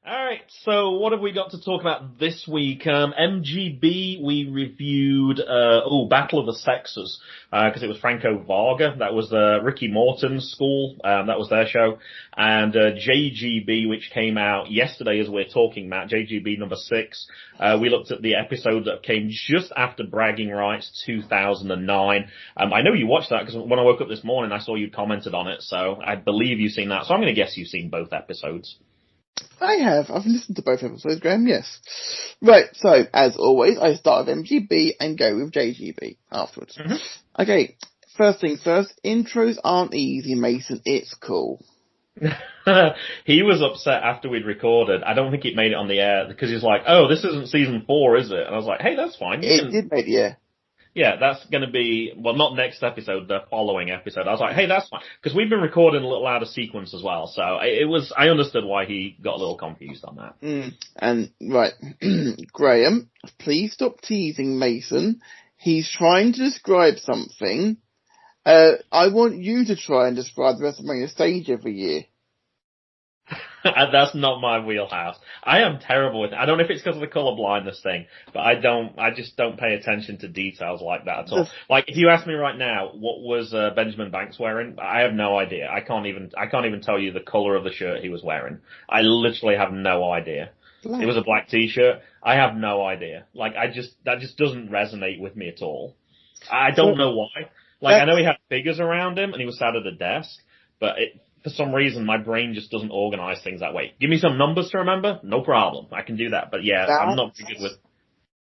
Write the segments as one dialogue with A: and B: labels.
A: All right, so what have we got to talk about this week? MGB, we reviewed, Battle of the Sexes, because it was Franco Varga. That was, Ricky Morton's school. That was their show. And, JGB, which came out yesterday as we're talking, Matt, JGB number 6. We looked at the episode that came just after Bragging Rights 2009. I know you watched that because when I woke up this morning, I saw you commented on it, so I believe you've seen that. So I'm going to guess you've seen both episodes.
B: I have. I've listened to both episodes, Graham, yes. Right, so, as always, I start with MGB and go with JGB afterwards. Mm-hmm. Okay, first things first, intros aren't easy, Mason. It's cool.
A: He was upset after we'd recorded. I don't think it made it on the air because he's like, oh, this isn't season 4, is it? And I was like, hey, that's fine.
B: It did make the air.
A: Yeah, that's going to be, well, not next episode, the following episode. I was like, hey, that's fine. Because we've been recording a little out of sequence as well. So I understood why he got a little confused on that.
B: And, right, Graham, please stop teasing Mason. He's trying to describe something. I want you to try and describe the WrestleMania stage every year.
A: That's not my wheelhouse. I am terrible with it. I don't know if it's because of the colour blindness thing, but I just don't pay attention to details like that at all. Like, if you ask me right now, what was Benjamin Banks wearing? I have no idea. I can't even tell you the colour of the shirt he was wearing. I literally have no idea. Black. It was a black t-shirt. I have no idea. Like, that just doesn't resonate with me at all. I don't know why. Like, I know he had figures around him and he was sat at a desk, but for some reason, my brain just doesn't organize things that way. Give me some numbers to remember, no problem. I can do that. But yeah, I'm not very good with.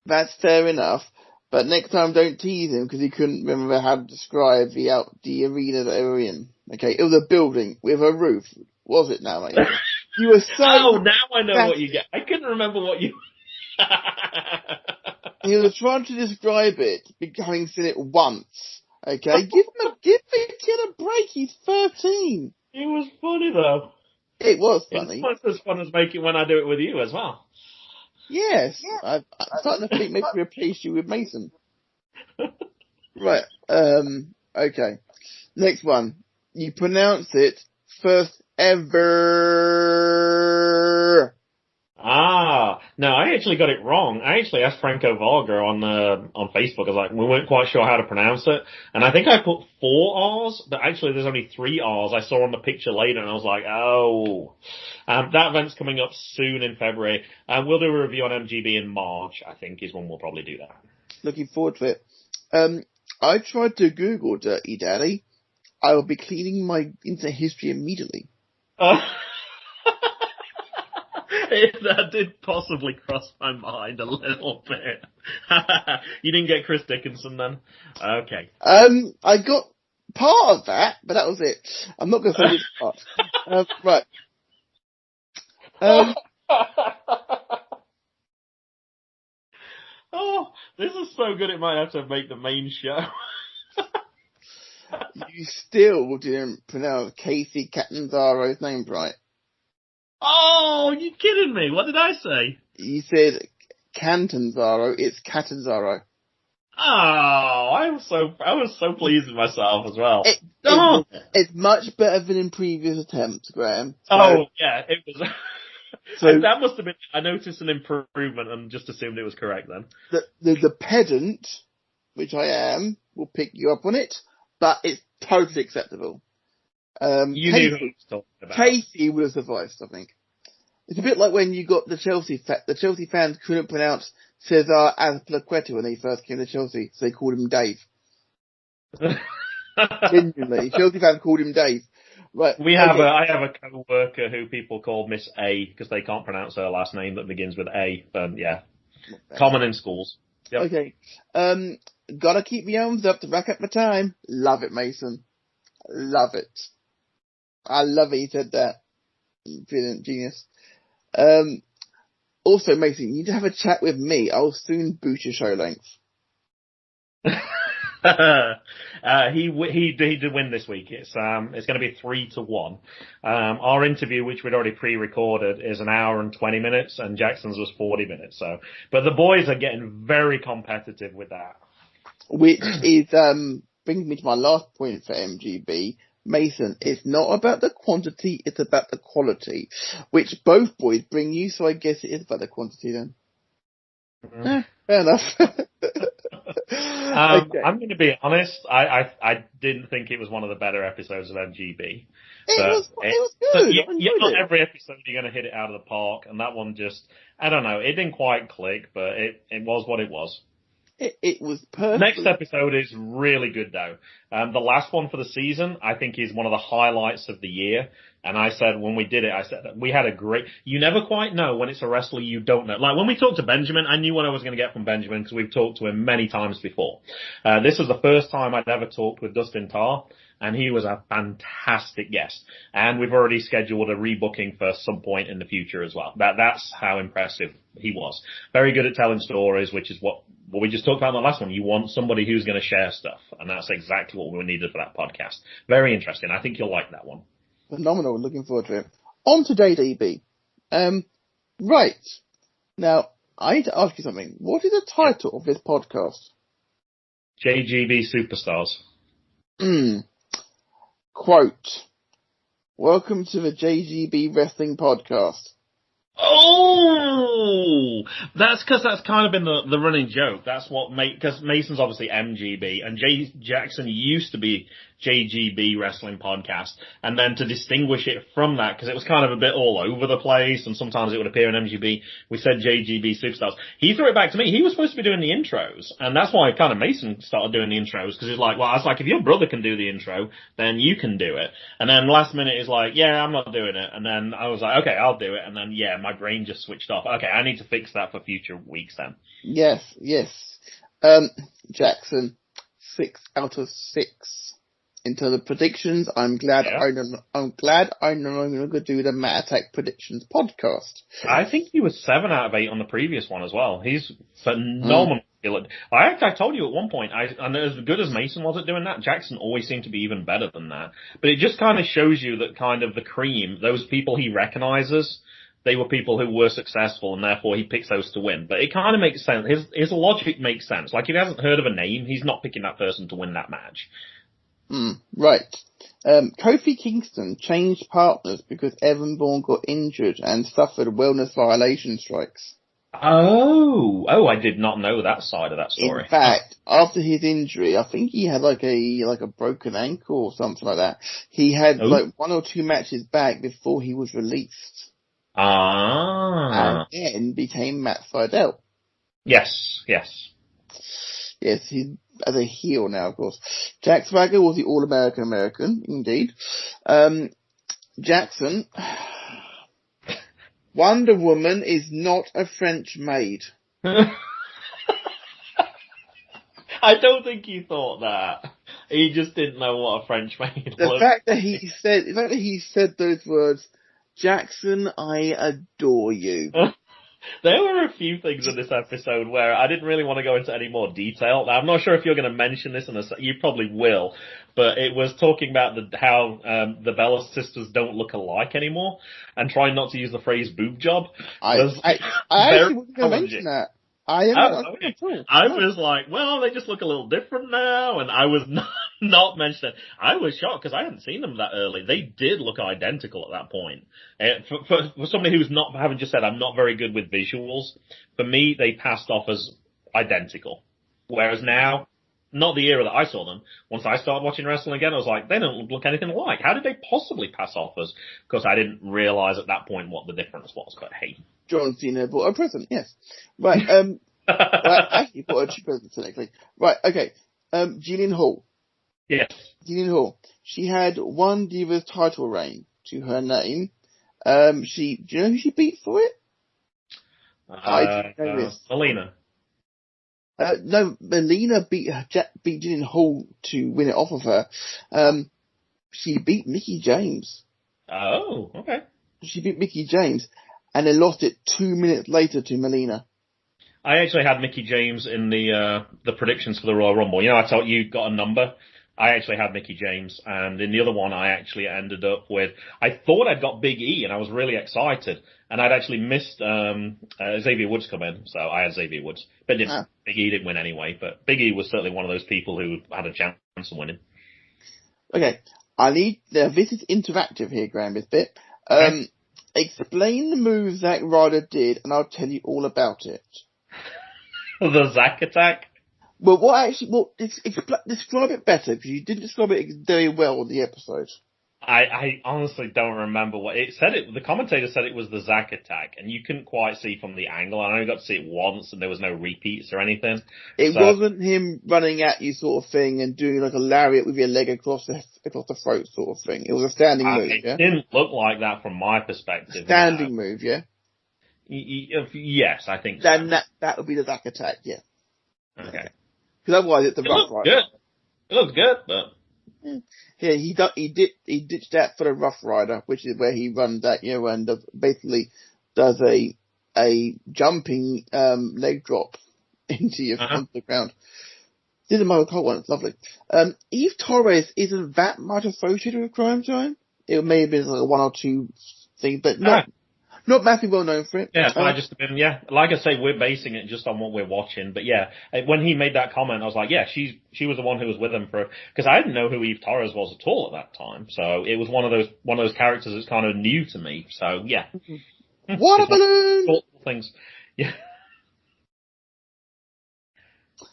B: That's fair enough. But next time, don't tease him because he couldn't remember how to describe the arena that they were in. Okay, it was a building with a roof. Was it now, mate? You were so.
A: Oh, now I know what you get. I couldn't remember what you.
B: He was trying to describe it, having seen it once. Okay, give the kid a break. He's 13.
A: It was funny though.
B: It was funny.
A: It's as fun as making when I do it with you as well.
B: Yes. I'm starting to think maybe replace you with Mason. Right. Okay. Next one. You pronounce it first ever.
A: No, I actually got it wrong. I actually asked Franco Varga on Facebook. I was like, we weren't quite sure how to pronounce it. And I think I put 4 R's, but actually there's only 3 R's. I saw on the picture later and I was like, oh. That event's coming up soon in February. We'll do a review on MGB in March, I think, is when we'll probably do that.
B: Looking forward to it. I tried to Google Dirty Daddy. I will be cleaning my internet history immediately.
A: That did possibly cross my mind a little bit. You didn't get Chris Dickinson then? Okay.
B: I got part of that, but that was it. I'm not going to say which part. Right.
A: Oh, this is so good it might have to make the main show.
B: You still didn't pronounce Casey Catanzaro's name right.
A: Oh, you kidding me? What did I say?
B: You said Catanzaro. It's Catanzaro.
A: Oh, I was so pleased with myself as well.
B: It's much better than in previous attempts, Graham.
A: So, yeah, it was. So that must have been. I noticed an improvement and just assumed it was correct then.
B: The pedant, which I am, will pick you up on it, but it's totally acceptable.
A: You knew who I was talking about.
B: Casey would have sufficed, I think. It's a bit like when you got the Chelsea fans couldn't pronounce Cesar Azpilicueta when he first came to Chelsea, so they called him Dave. Genuinely, Chelsea fans called him Dave. Right.
A: I have a co-worker who people call Miss A because they can't pronounce her last name that begins with A. Yeah, common in schools. Yep.
B: Okay. Gotta keep my arms up to rack up the time. Love it, Mason. Love it. I love it. He said that. Brilliant, genius. Also, Mason, you need to have a chat with me. I'll soon boot your show length.
A: He did win this week. It's going to be 3-1. Our interview, which we'd already pre-recorded, is 1 hour and 20 minutes, and Jackson's was 40 minutes. So, but the boys are getting very competitive with that.
B: Which is brings me to my last point for MGB. Mason, it's not about the quantity, it's about the quality, which both boys bring you, so I guess it is about the quantity then. Fair enough. Okay.
A: I'm going to be honest. I didn't think it was one of the better episodes of MGB.
B: It was good.
A: Not every episode you're going to hit it out of the park, and that one just, I don't know, it didn't quite click, but it was what it was.
B: It was perfect.
A: Next episode is really good though. The last one for the season, I think, is one of the highlights of the year. And I said, when we did it, I said, we had a great, you never quite know when it's a wrestler you don't know. Like when we talked to Benjamin, I knew what I was going to get from Benjamin because we've talked to him many times before. This was the first time I'd ever talked with Dustin Tarr, and he was a fantastic guest. And we've already scheduled a rebooking for some point in the future as well. That's how impressive he was. Very good at telling stories, which is what we just talked about in the last one. You want somebody who's going to share stuff, and that's exactly what we needed for that podcast. Very interesting. I think you'll like that one.
B: Phenomenal. Looking forward to it. On to JGB. Right. Now, I need to ask you something. What is the title of this podcast?
A: JGB Superstars.
B: Quote, welcome to the JGB Wrestling Podcast.
A: Oh, that's because that's kind of been the running joke. That's what because Mason's obviously MGB and Jackson used to be JGB Wrestling Podcast, and then to distinguish it from that, because it was kind of a bit all over the place, and sometimes it would appear in MGB, we said JGB Superstars. He threw it back to me. He was supposed to be doing the intros, and that's why kind of Mason started doing the intros, because he's like, well, I was like, if your brother can do the intro, then you can do it. And then last minute he's like, yeah, I'm not doing it. And then I was like, okay, I'll do it. And then, yeah, my brain just switched off. Okay, I need to fix that for future weeks then.
B: Yes. Jackson, 6 out of 6. In terms of predictions, I'm glad I no longer do the Matt Attack Predictions podcast.
A: I think he was 7 out of 8 on the previous one as well. He's phenomenal. I told you at one point, and as good as Mason was at doing that, Jackson always seemed to be even better than that. But it just kind of shows you that kind of the cream, those people he recognizes, they were people who were successful, and therefore he picks those to win. But it kind of makes sense. His logic makes sense. Like, if he hasn't heard of a name, he's not picking that person to win that match.
B: Right. Kofi Kingston changed partners because Evan Bourne got injured and suffered wellness violation strikes.
A: Oh, I did not know that side of that story.
B: In fact, after his injury, I think he had like a broken ankle or something like that. He had like 1 or 2 matches back before he was released. And then became Matt Sydal.
A: Yes.
B: Yes, he's as a heel now, of course. Jack Swagger was the All-American, indeed. Jackson, Wonder Woman is not a French maid.
A: I don't think he thought that. He just didn't know what a French maid was.
B: The fact that he said those words, Jackson, I adore you.
A: There were a few things in this episode where I didn't really want to go into any more detail. Now, I'm not sure if you're going to mention this you probably will, but it was talking about how the Bella sisters don't look alike anymore, and trying not to use the phrase boob job.
B: I actually wasn't going to mention that. I
A: was like, well, they just look a little different now, and I was not mentioning it. I was shocked because I hadn't seen them that early. They did look identical at that point. For somebody who's not, having just said, I'm not very good with visuals, for me, they passed off as identical. Whereas now, not the era that I saw them, once I started watching wrestling again, I was like, they don't look anything alike. How did they possibly pass off as? Because I didn't realize at that point what the difference was, but hey.
B: John Cena bought a present, yes. Right, well, actually bought a present, technically. Right, okay. Jillian Hall.
A: Yes.
B: Jillian Hall. She had 1 Divas title reign to her name. Do you know who she beat for it? I don't know this.
A: Melina.
B: No, Melina beat Jillian Hall to win it off of her. She beat Mickie James.
A: Oh, okay.
B: She beat Mickie James, and then lost it 2 minutes later to Melina.
A: I actually had Mickie James in the predictions for the Royal Rumble. You know, I thought you got a number. I actually had Mickie James, and in the other one, I actually ended up with. I thought I'd got Big E, and I was really excited, and I'd actually missed Xavier Woods come in, so I had Xavier Woods, but Big E didn't win anyway. But Big E was certainly one of those people who had a chance of winning.
B: Okay, this is interactive here, Graham, this bit.
A: Okay.
B: Explain the move Zack Ryder did, and I'll tell you all about it.
A: The Zack attack?
B: Well, describe it better, because you didn't describe it very well in the episode.
A: I honestly don't remember what it said. The commentator said it was the Zack attack, and you couldn't quite see from the angle. I only got to see it once, and there was no repeats or anything.
B: It wasn't him running at you sort of thing and doing like a lariat with your leg across the throat sort of thing. It was a standing move, yeah?
A: It didn't look like that from my perspective.
B: Standing move, yeah?
A: Yes, I think so.
B: Then that would be the Zack attack, yeah.
A: Okay.
B: Because otherwise it's a Rough Rider.
A: It looks good, but...
B: Yeah, he ditched that for the Rough Rider, which is where he runs that, and basically does a jumping leg drop into onto the ground. Did the Michael Cole one, it's lovely. Eve Torres isn't that much associated with Crime Time. It may have been like a one or two thing, but not massively well known for it.
A: Yeah, like I say, we're basing it just on what we're watching. But yeah, when he made that comment, I was like, yeah, she was the one who was with him because I didn't know who Eve Torres was at all at that time. So it was one of those characters that's kind of new to me. So yeah.
B: Water balloon!
A: Things. Yeah.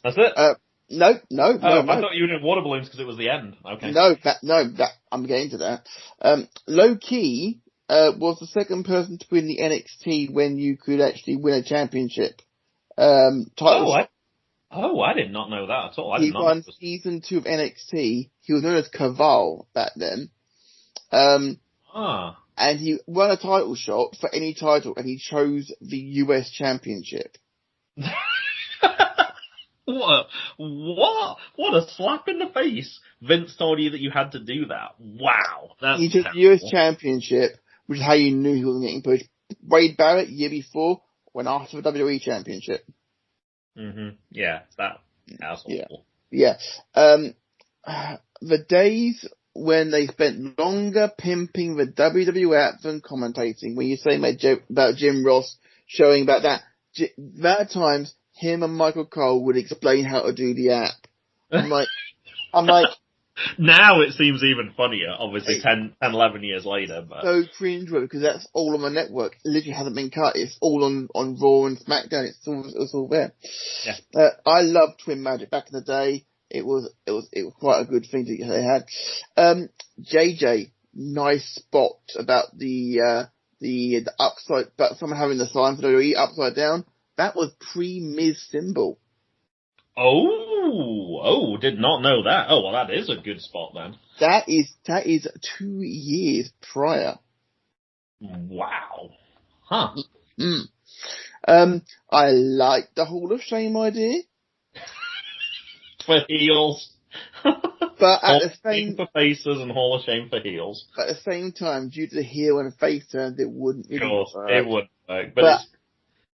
A: That's it?
B: No.
A: I thought you were doing water balloons because it was the end. Okay.
B: No, I'm getting to that. Low key, was the second person to win the NXT when you could actually win a championship. Title.
A: I did not know that at all.
B: He won season 2 of NXT. He was known as Caval back then. And he won a title shot for any title, and he chose the US Championship.
A: What a slap in the face. Vince told you that you had to do that. Wow.
B: He took the US Championship, which is how you knew he wasn't getting pushed. Wade Barrett, year before, went after the WWE Championship.
A: Yeah, that's awful.
B: Yeah. The days when they spent longer pimping the WWE app than commentating, when you say about Jim Ross showing about that, at times, him and Michael Cole would explain how to do the app. I'm like,
A: now it seems even funnier, obviously 10, 11 years later. But
B: so cringe because that's all on the network. It literally hasn't been cut. It's all on Raw and SmackDown. It's all there.
A: Yeah.
B: I loved Twin Magic back in the day. It was quite a good thing that they had. JJ, nice spot about the upside, about someone having the sign for WWE upside down. That was pre-Miz symbol.
A: Oh, did not know that. Oh, well, that is a good spot then.
B: That is 2 years prior.
A: Wow. Huh.
B: I like the Hall of Shame idea.
A: For heels.
B: But at the same
A: for faces and Hall of Shame for heels.
B: At the same time, due to the heel and face turns, it wouldn't really work.
A: It wouldn't work.
B: But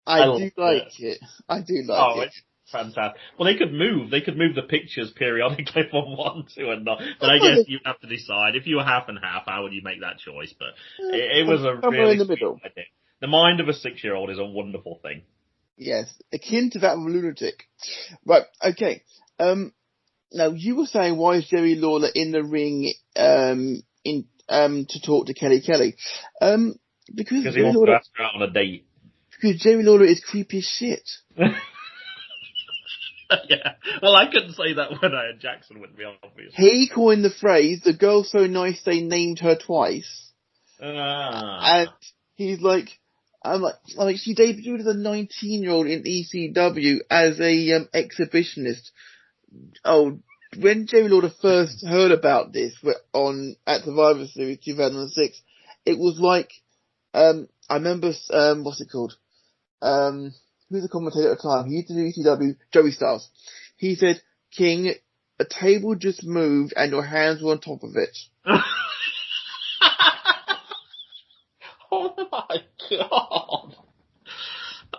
B: I do like it.
A: It's fantastic. Well, they could move the pictures periodically from one to another. But I guess you'd have to decide. If you were half and half, how would you make that choice? But it was a really
B: in the middle.
A: idea. The mind of a 6-year-old is a wonderful thing.
B: Yes, akin to that of a lunatic. Right, okay. Now you were saying, why is Jerry Lawler in the ring to talk to Kelly Kelly? Because
A: he wants to ask her out on a date.
B: Because Jerry Lawler is creepy as shit.
A: Yeah. Well, I couldn't say that when Jackson would be obvious.
B: He coined the phrase, "The girl's so nice they named her twice." And he's like, I'm like, she debuted as a 19-year-old in ECW as a exhibitionist. Oh, when Jerry Lawler first heard about this at Survivor Series 2006, it was like, I remember, what's it called? Who's the commentator at the time? He used to do ECW, Joey Styles. He said, "King, a table just moved and your hands were on top of it."
A: Oh my god.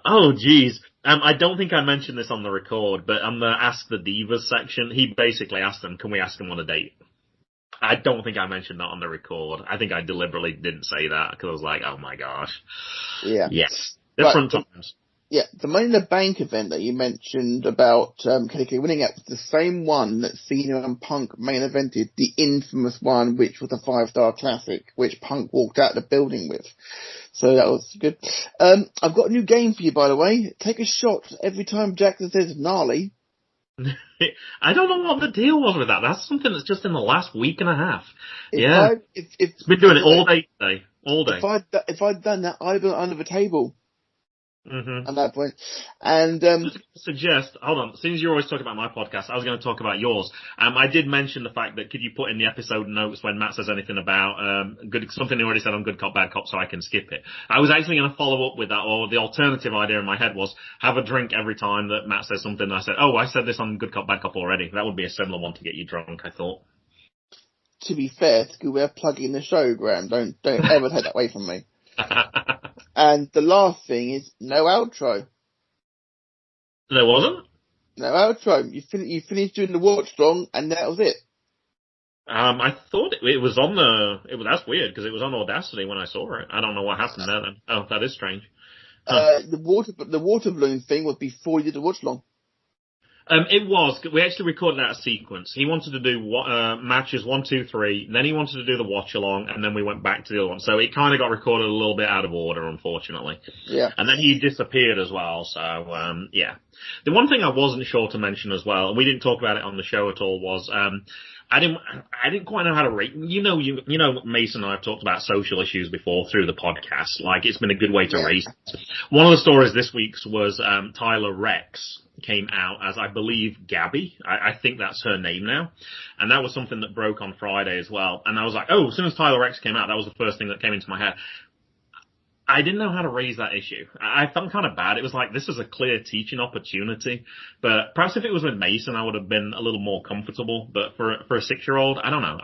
A: Oh jeez. I don't think I mentioned this on the record, but on the Ask the Divas section, he basically asked them, can we ask him on a date? I don't think I mentioned that on the record. I think I deliberately didn't say that because I was like, oh my gosh.
B: Yeah.
A: Yes. Different times.
B: Yeah, the Money in the Bank event that you mentioned about Kelly Kelly winning it was the same one that Cena and Punk main evented, the infamous one, which was a 5-star classic, which Punk walked out of the building with. So that was good. I've got a new game for you, by the way. Take a shot every time Jackson says gnarly.
A: I don't know what the deal was with that. That's something that's just in the last week and a half. It's been doing it all day today. All day.
B: If I'd done that, I'd have been under the table.
A: Mm-hmm.
B: At that point. And
A: suggest, hold on, since you're always talking about my podcast, I was going to talk about yours. I did mention the fact that could you put in the episode notes when Matt says anything about something he already said on Good Cop, Bad Cop, so I can skip it. I was actually going to follow up with that, or the alternative idea in my head was have a drink every time that Matt says something. And I said, oh, I said this on Good Cop, Bad Cop already. That would be a similar one to get you drunk, I thought.
B: To be fair, we're plugging the show, Graham. Don't ever take that away from me. And the last thing is no outro.
A: There wasn't?
B: No outro. You finished doing the watchalong, and that was it.
A: I thought it was on that's weird, because it was on Audacity when I saw it. I don't know what happened there then. Oh, that is strange. Huh.
B: The water balloon thing was before you did the watchalong.
A: It was. We actually recorded out a sequence. He wanted to do matches 1, 2, 3. Then he wanted to do the watch along, and then we went back to the other one. So it kind of got recorded a little bit out of order, unfortunately.
B: Yeah.
A: And then he disappeared as well. So yeah. The one thing I wasn't sure to mention as well, and we didn't talk about it on the show at all, was I didn't quite know how to rate. You know, Mason and I have talked about social issues before through the podcast. Like, it's been a good way to raise. One of the stories this week's was Tyler Rex came out as, I believe, Gabby. I think that's her name now. And that was something that broke on Friday as well. And I was like, oh, as soon as Tyler Rex came out, that was the first thing that came into my head. I didn't know how to raise that issue. I felt kind of bad. It was like, this is a clear teaching opportunity. But perhaps if it was with Mason, I would have been a little more comfortable. But for a 6-year-old, I don't know.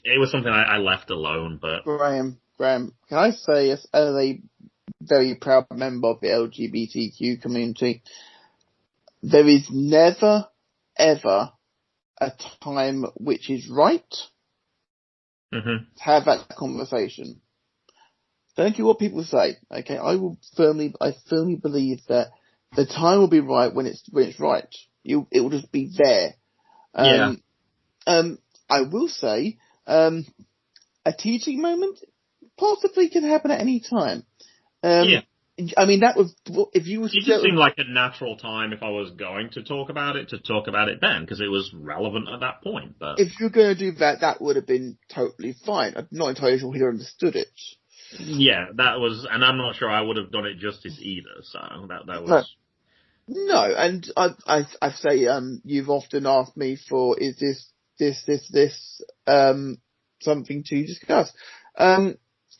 A: It was something I left alone. But
B: Graham, can I say, as a very proud member of the LGBTQ community, there is never, ever a time which is right to have that conversation. Don't care what people say, okay? I firmly believe that the time will be right when it's right. It will just be there. I will say, a teaching moment possibly can happen at any time. I mean, that was, if you was...
A: It just seemed like a natural time if I was going to talk about it then, because it was relevant at that point. But
B: if you're going to do that, that would have been totally fine. I'm not entirely sure he understood it.
A: Yeah, that was, and I'm not sure I would have done it justice either, so that was...
B: No, and I say, you've often asked me for, is this something to discuss?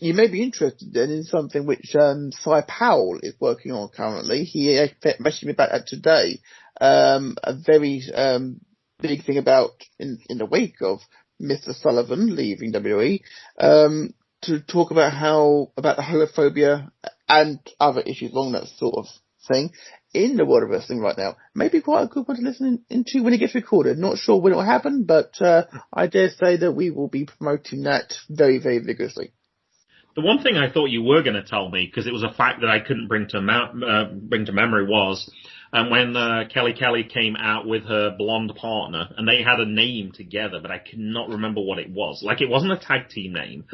B: You may be interested then in something which Cy Powell is working on currently. He messaged me about that today. A very big thing about in the wake of Mr. Sullivan leaving WWE, to talk about about the homophobia and other issues along that sort of thing in the world of wrestling right now. Maybe quite a good one to listen into when it gets recorded. Not sure when it will happen, but I dare say that we will be promoting that very, very vigorously.
A: The one thing I thought you were going to tell me, because it was a fact that I couldn't bring to memory, was when Kelly came out with her blonde partner, and they had a name together, but I cannot remember what it was. Like, it wasn't a tag team name.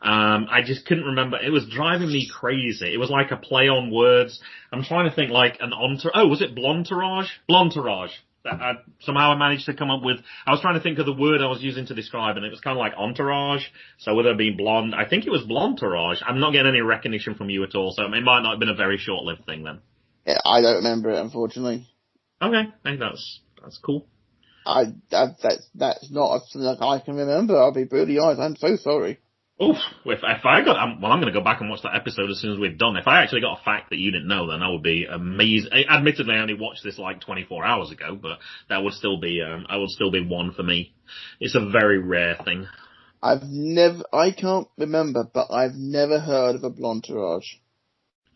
A: I just couldn't remember. It was driving me crazy. It was like a play on words. I'm trying to think like an entourage. Oh, was it Blontourage? Blontourage. Somehow I managed to come up with, I was trying to think of the word I was using to describe, and it was kind of like entourage. So with her being blonde, I think it was Blontourage. I'm not getting any recognition from you at all, so it might not have been a very short-lived thing then.
B: Yeah, I don't remember it, unfortunately.
A: Okay, I think that's cool.
B: That's not something I can remember. I'll be brutally honest. I'm so sorry.
A: Oof, if I got, I'm going to go back and watch that episode as soon as we're done. If I actually got a fact that you didn't know, then that would be amazing. Admittedly, I only watched this like 24 hours ago, but that would still be, I would still be one for me. It's a very rare thing.
B: I can't remember, but I've never heard of a Blontourage.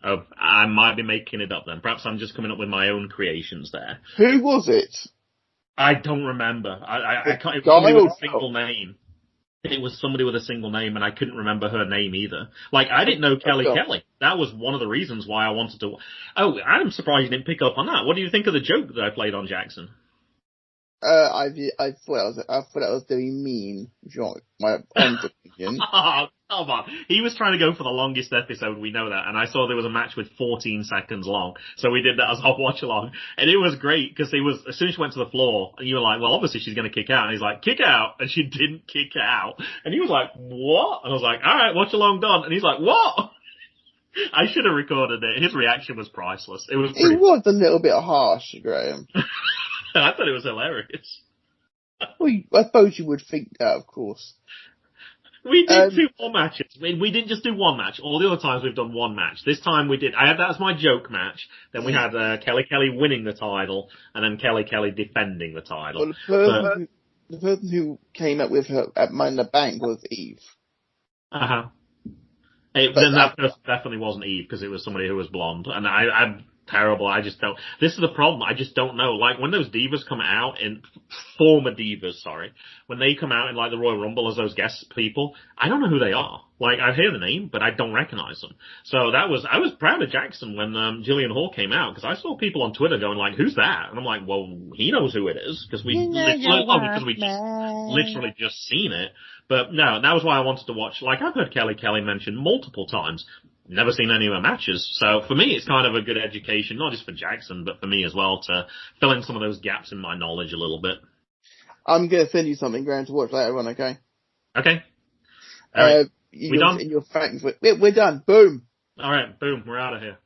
A: Oh, I might be making it up then. Perhaps I'm just coming up with my own creations there.
B: Who was it?
A: I don't remember. I can't even remember a single name. it was somebody with a single name, and I couldn't remember her name either. Like, I didn't know Kelly Kelly. That was one of the reasons why I wanted to. Oh, I'm surprised you didn't pick up on that. What do you think of the joke that I played on Jackson?
B: I thought that was very mean, John. My honest opinion.
A: Oh, come on. He was trying to go for the longest episode, we know that, and I saw there was a match with 14 seconds long, so we did that as our watch-along, and it was great, because as soon as she went to the floor, and you were like, well, obviously she's going to kick out, and he's like, kick out, and she didn't kick out, and he was like, what? And I was like, alright, watch-along done, and he's like, what? I should have recorded it. His reaction was priceless. It was
B: a little bit harsh, Graham.
A: I thought it was hilarious.
B: Well, I suppose you would think that, of course.
A: We did 2 more matches. We didn't just do one match. All the other times we've done one match. This time we did. I had that as my joke match. Then we had Kelly Kelly winning the title, and then Kelly Kelly defending the title.
B: Well, the person who came up with her at Money in the Bank was Eve.
A: Then that person definitely wasn't Eve, because it was somebody who was blonde. And I'm terrible. I just don't. This is the problem. I just don't know. Like, when those divas come out former divas, when they come out in like the Royal Rumble as those guest people, I don't know who they are. Like, I hear the name, but I don't recognize them. So I was proud of Jackson when Jillian Hall came out, because I saw people on Twitter going like, who's that? And I'm like, well, he knows who it is, because we literally just seen it. But no, that was why I wanted to watch. Like, I've heard Kelly Kelly mentioned multiple times. Never seen any of her matches. So for me, it's kind of a good education, not just for Jackson, but for me as well, to fill in some of those gaps in my knowledge a little bit.
B: I'm going to send you something, Graham, to watch later on, okay?
A: Okay. All right.
B: We done? We're done. Boom.
A: All right. Boom. We're out of here.